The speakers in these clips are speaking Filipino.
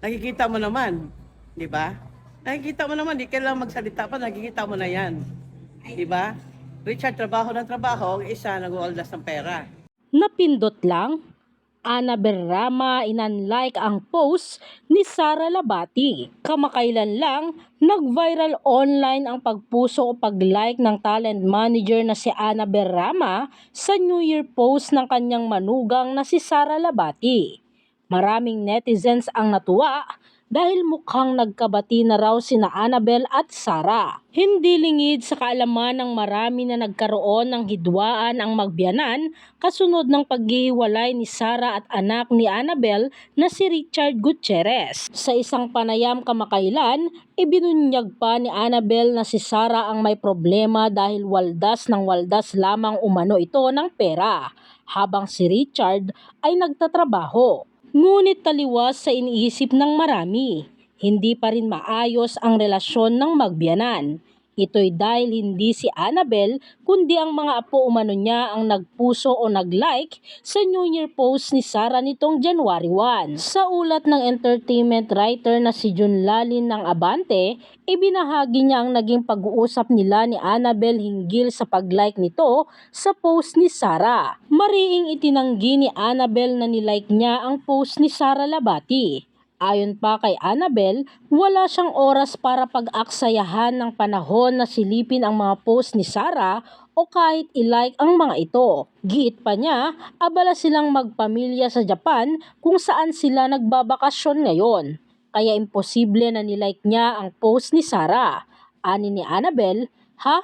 Nakikita mo naman, di ba? Nakikita mo naman, di kailangan magsalita pa, nakikita mo na yan. Di ba? Richard, trabaho ng trabaho, ang isa nag-uoldas ng pera. Napindot lang, Annabel Rama inunlike ang post ni Sara Labati. Kamakailan lang, nag-viral online ang pagpuso o pag-like ng talent manager na si Annabel Rama sa New Year post ng kanyang manugang na si Sara Labati. Maraming netizens ang natuwa dahil mukhang nagkabati na raw sina Annabel at Sara. Hindi lingid sa kaalaman ng marami na nagkaroon ng hidwaan ang magbiyanan kasunod ng paghihiwalay ni Sara at anak ni Annabel na si Richard Gutierrez. Sa isang panayam kamakailan, ibinunyag pa ni Annabel na si Sara ang may problema dahil waldas ng waldas lamang umano ito ng pera, habang si Richard ay nagtatrabaho. Ngunit taliwas sa iniisip ng marami, hindi pa rin maayos ang relasyon ng magbiyanan. Ito'y dahil hindi si Annabel kundi ang mga apo umano niya ang nagpuso o nag-like sa New Year post ni Sara nitong January 1. Sa ulat ng entertainment writer na si Jun Lalin ng Abante, ibinahagi niya ang naging pag-uusap nila ni Annabel hinggil sa pag-like nito sa post ni Sara. Mariing itinanggi ni Annabel na nilike niya ang post ni Sara Labati. Ayon pa kay Annabel, wala siyang oras para pag-aksayahan ng panahon na silipin ang mga post ni Sara o kahit i-like ang mga ito. Giit pa niya, abala silang magpamilya sa Japan kung saan sila nagbabakasyon ngayon. Kaya imposible na nilike niya ang post ni Sara. Ani ni Annabel, "Ha?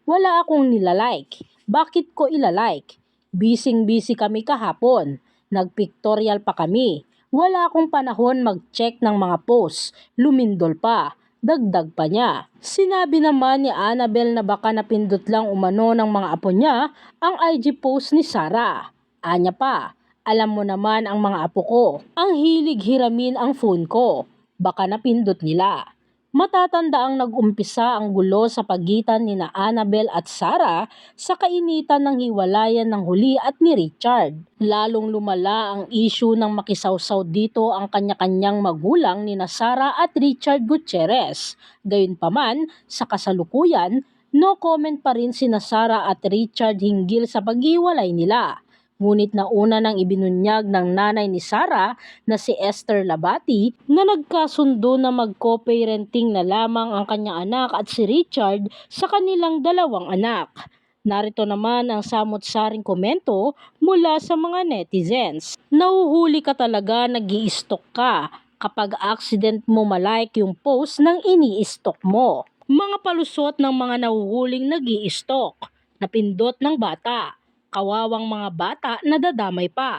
Wala akong nilalike. Bakit ko ilalike? Busy kami kahapon. Nagpictorial pa kami. Wala akong panahon mag-check ng mga posts." Lumindol pa. Dagdag pa niya. Sinabi naman ni Annabel na baka napindot lang umano ng mga apo niya ang IG post ni Sara. Anya pa, "Alam mo naman ang mga apo ko. Ang hilig hiramin ang phone ko. Baka napindot nila." Matatanda ang nag-umpisa ang gulo sa pagitan ni na Annabel at Sara sa kainitan ng hiwalayan ng huli at ni Richard. Lalong lumala ang issue ng makisawsaw dito ang kanya-kanyang magulang ni na Sara at Richard Gutierrez. Gayunpaman, sa kasalukuyan, no comment pa rin sina Sara at Richard hinggil sa paghiwalay nila. Ngunit nauna nang ibinunyag ng nanay ni Sara na si Esther Labati na nagkasundo na mag-co-parenting na lamang ang kanyang anak at si Richard sa kanilang dalawang anak. Narito naman ang samot-saring komento mula sa mga netizens. Nahuhuli ka talaga, nag-i-stalk ka kapag accident mo malike yung post ng ini-stalk mo. Mga palusot ng mga nahuhuling nag-i-stalk, napindot ng bata. Kawawang mga bata na dadamay pa.